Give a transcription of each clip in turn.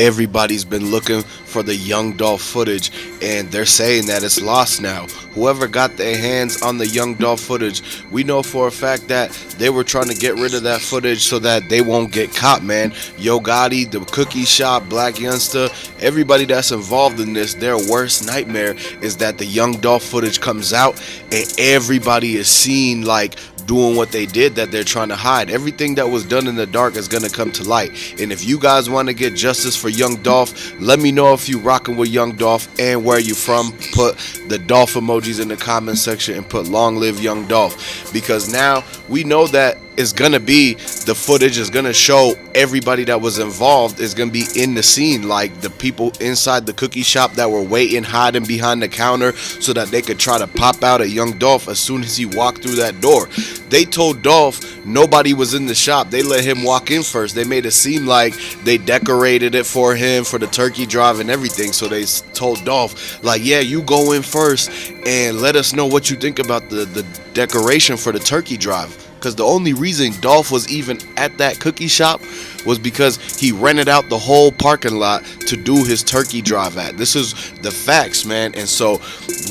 everybody's been looking for the Young Dolph footage, and they're saying that it's lost now. Whoever got their hands on the Young Dolph footage, we know for a fact that they were trying to get rid of that footage so that they won't get caught, man. Yo Gotti, the cookie shop, blacyoungsta, everybody that's involved in this, their worst nightmare is that the Young Dolph footage comes out and everybody is seen like doing what they did that they're trying to hide. Everything that was done in the dark is going to come to light. And if you guys want to get justice for Young Dolph, let me know if you rocking with Young Dolph and where you from. Put the Dolph emojis in the comment section and put long live Young Dolph, because now we know that it's gonna be, the footage is gonna show everybody that was involved is gonna be in the scene, like the people inside the cookie shop that were waiting, hiding behind the counter so that they could try to pop out at Young Dolph as soon as he walked through that door. They told Dolph nobody was in the shop. They let him walk in first. They made it seem like they decorated it for him for the turkey drive and everything. So they told Dolph, like, yeah, you go in first and let us know what you think about the decoration for the turkey drive. Because the only reason Dolph was even at that cookie shop was because he rented out the whole parking lot to do his turkey drive at. This is the facts, man. And so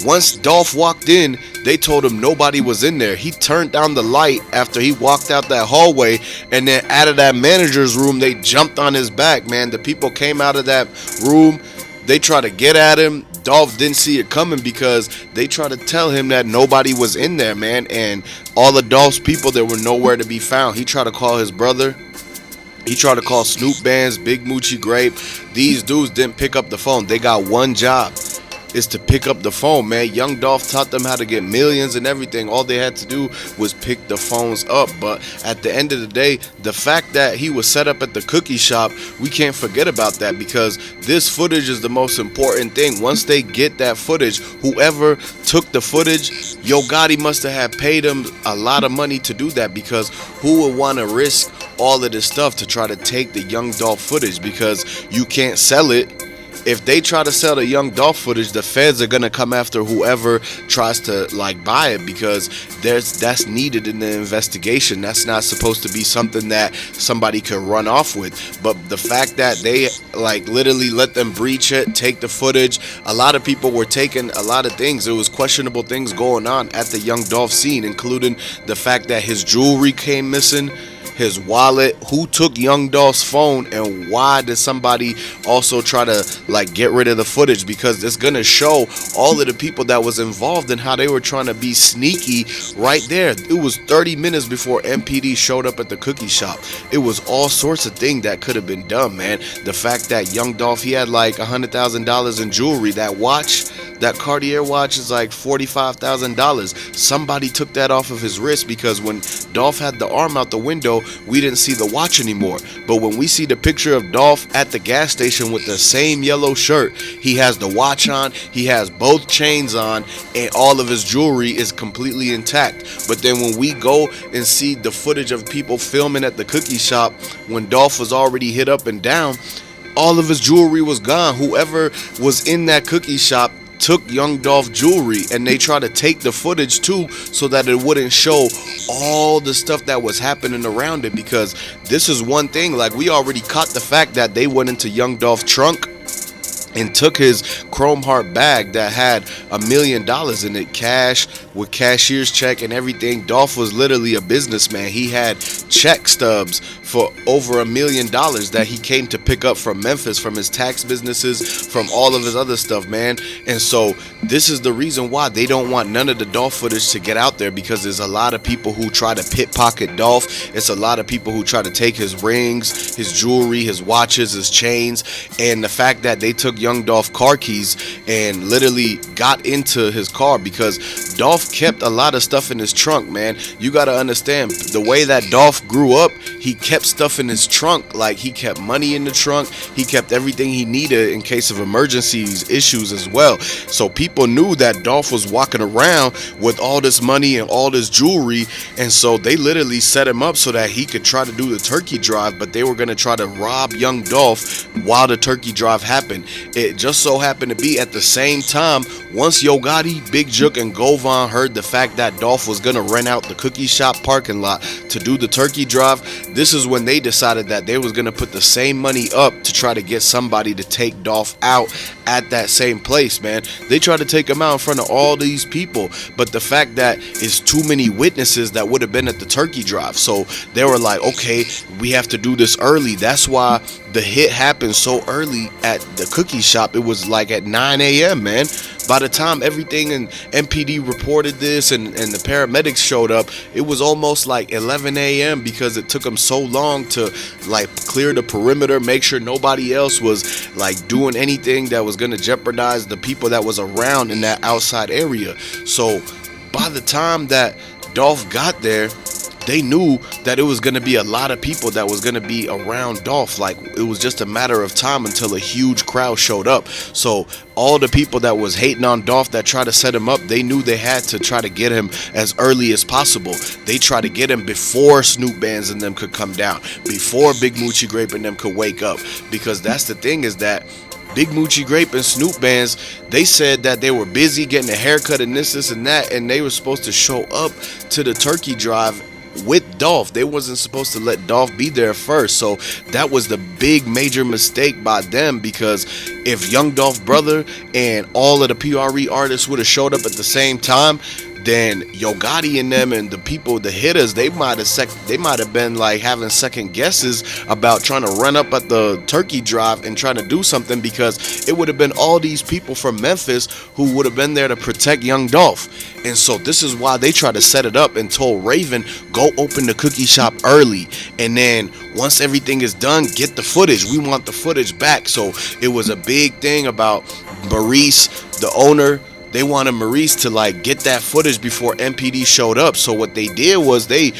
once Dolph walked in, they told him nobody was in there. He turned down the light after he walked out that hallway, and then out of that manager's room, they jumped on his back, man. The people came out of that room. They tried to get at him. Dolph didn't see it coming because they tried to tell him that nobody was in there, man. And all of Dolph's people, they were nowhere to be found. He tried to call his brother. He tried to call Snoop Bands, Big Moochie Grape. These dudes didn't pick up the phone. They got one job, is to pick up the phone, man. Young Dolph taught them how to get millions and everything. All they had to do was pick the phones up. But at the end of the day, the fact that he was set up at the cookie shop, we can't forget about that, because this footage is the most important thing. Once they get that footage, whoever took the footage, Yo Gotti must have paid him a lot of money to do that, because who would want to risk all of this stuff to try to take the Young Dolph footage, because you can't sell it. If they try to sell the Young Dolph footage, the feds are gonna come after whoever tries to like buy it, because that's needed in the investigation. That's not supposed to be something that somebody could run off with. But the fact that they like literally let them breach it, take the footage, a lot of people were taking a lot of things. There was questionable things going on at the Young Dolph scene, including the fact that his jewelry came missing, his wallet, who took Young Dolph's phone, and why did somebody also try to like get rid of the footage, because it's gonna show all of the people that was involved and how they were trying to be sneaky right there. It was 30 minutes before MPD showed up at the cookie shop. It was all sorts of things that could have been done, man. The fact that Young Dolph, he had like $100,000 in jewelry. That watch, that Cartier watch, is like $45,000. Somebody took that off of his wrist, because when Dolph had the arm out the window, we didn't see the watch anymore. But when we see the picture of Dolph at the gas station with the same yellow shirt, he has the watch on, he has both chains on, and all of his jewelry is completely intact. But then when we go and see the footage of people filming at the cookie shop, when Dolph was already hit up and down, all of his jewelry was gone. Whoever was in that cookie shop took Young Dolph jewelry, and they tried to take the footage too so that it wouldn't show all the stuff that was happening around it. Because this is one thing, like, we already caught the fact that they went into Young Dolph's trunk and took his chrome heart bag that had $1 million in it, cash with cashier's check and everything. Dolph was literally a businessman. He had check stubs for over $1 million that he came to pick up from Memphis, from his tax businesses, from all of his other stuff, man. And so this is the reason why they don't want none of the Dolph footage to get out there, because there's a lot of people who try to pickpocket Dolph. It's a lot of people who try to take his rings, his jewelry, his watches, his chains. And the fact that they took Young Dolph car keys and literally got into his car, because Dolph kept a lot of stuff in his trunk, man. You got to understand, the way that Dolph grew up, he kept stuff in his trunk. Like, he kept money in the trunk, he kept everything he needed in case of emergencies, issues as well. So people knew that Dolph was walking around with all this money and all this jewelry, and so they literally set him up so that he could try to do the turkey drive, but they were going to try to rob Young Dolph while the turkey drive happened. It just so happened to be at the same time, once Yo Gotti, Bigjook, and Govan heard the fact that Dolph was going to rent out the cookie shop parking lot to do the turkey drive, this is when they decided that they was gonna put the same money up to try to get somebody to take Dolph out at that same place, man. They tried to take him out in front of all these people, but the fact that it's too many witnesses that would have been at the turkey drive, so they were like, okay, we have to do this early. That's why the hit happened so early at the cookie shop. It was like at 9 a.m., man. By the time everything in MPD reported this and the paramedics showed up, it was almost like 11 a.m. because it took them so long to like clear the perimeter, make sure nobody else was like doing anything that was going to jeopardize the people that was around in that outside area. So by the time that Dolph got there, they knew that it was going to be a lot of people that was going to be around Dolph. Like, it was just a matter of time until a huge crowd showed up. So all the people that was hating on Dolph, that tried to set him up, they knew they had to try to get him as early as possible. They tried to get him before Snoop Bands and them could come down, before Big Moochie Grape and them could wake up. Because that's the thing, is that Big Moochie Grape and Snoop Bands, they said that they were busy getting a haircut and this and that, and they were supposed to show up to the turkey drive with Dolph. They wasn't supposed to let Dolph be there first. So that was the big major mistake by them, because if Young Dolph brother and all of the PRE artists would have showed up at the same time, then Yo Gotti and them and the people, the hitters, they might have been like having second guesses about trying to run up at the turkey drive and trying to do something, because it would have been all these people from Memphis who would have been there to protect Young Dolph. And so this is why they tried to set it up and told Raven, go open the cookie shop early, and then once everything is done, get the footage. We want the footage back. So it was a big thing about Maurice, the owner. They wanted Maurice to like get that footage before MPD showed up. So what they did was they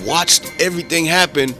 watched everything happen,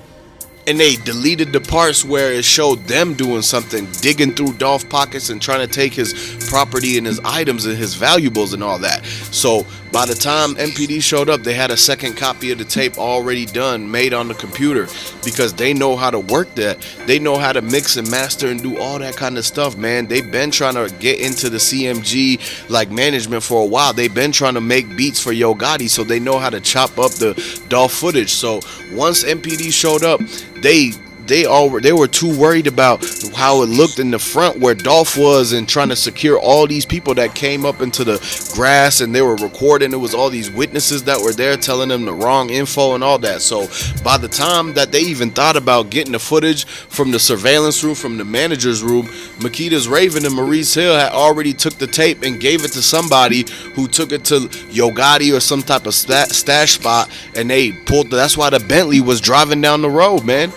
and they deleted the parts where it showed them doing something, digging through Dolph pockets and trying to take his property and his items and his valuables and all that. So by the time MPD showed up, they had a second copy of the tape already done, made on the computer, because they know how to work that. They know how to mix and master and do all that kind of stuff, man. They've been trying to get into the CMG like management for a while. They've been trying to make beats for Yo Gotti, so they know how to chop up the Dolph footage. So once MPD showed up, they were too worried about how it looked in the front where Dolph was, and trying to secure all these people that came up into the grass and they were recording. It was all these witnesses that were there telling them the wrong info and all that. So by the time that they even thought about getting the footage from the surveillance room, from the manager's room, Makedas Raven and Maurice Hill had already took the tape and gave it to somebody who took it to Yo Gotti or some type of stash spot, and they pulled. That's why the Bentley was driving down the road, man.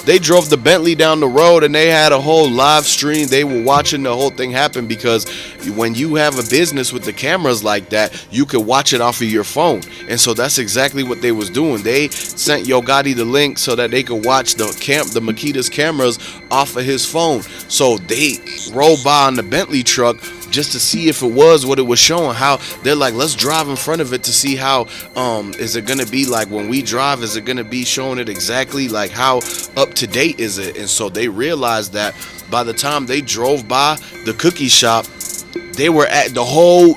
They drove the Bentley down the road, and they had a whole live stream. They were watching the whole thing happen, because when you have a business with the cameras like that, you could watch it off of your phone. And so that's exactly what they was doing. They sent Yo Gotti the link so that they could watch the Makedas cameras off of his phone. So they rolled by on the Bentley truck just to see if it was what it was showing. How they're like, let's drive in front of it to see how is it gonna be like when we drive. Is it gonna be showing it exactly like how up to date is it? And so they realized that by the time they drove by the cookie shop, they were at the whole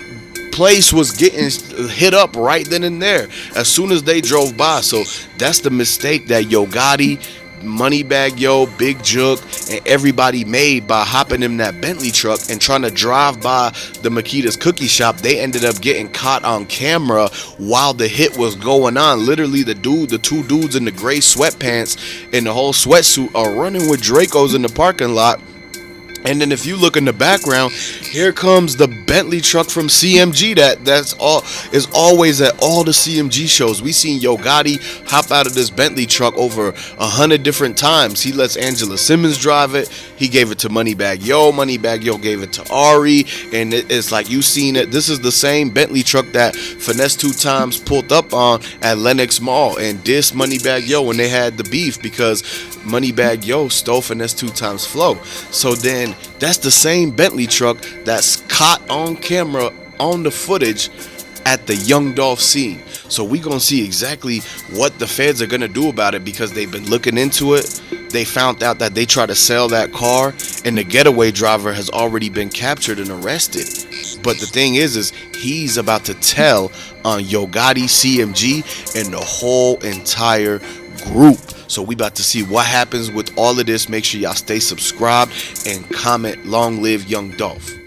place was getting hit up right then and there as soon as they drove by. So that's the mistake that Yo Gotti, moneybaggyo, bigjook, and everybody made by hopping in that Bentley truck and trying to drive by the Makedas cookie shop. They ended up getting caught on camera while the hit was going on. Literally, the two dudes in the gray sweatpants and the whole sweatsuit are running with Dracos in the parking lot. And then if you look in the background, here comes the Bentley truck from CMG that's always at all the CMG shows. We seen Yo Gotti hop out of this Bentley truck over 100 different times. He lets Angela Simmons drive it. He gave it to Moneybaggyo. Moneybaggyo gave it to Ari. And it's like you seen it. This is the same Bentley truck that Finesse 2 Times pulled up on at Lenox Mall and dissed Moneybaggyo when they had the beef, because Moneybaggyo stole Finesse 2 Times flow. So then that's the same Bentley truck that's caught on camera on the footage at the Young Dolph scene. So we gonna see exactly what the feds are gonna do about it, because they've been looking into it. They found out that they tried to sell that car, and the getaway driver has already been captured and arrested. But the thing is he's about to tell on Yo Gotti, CMG, and the whole entire group. So we about to see what happens with all of this. Make sure y'all stay subscribed and comment. Long live Young Dolph.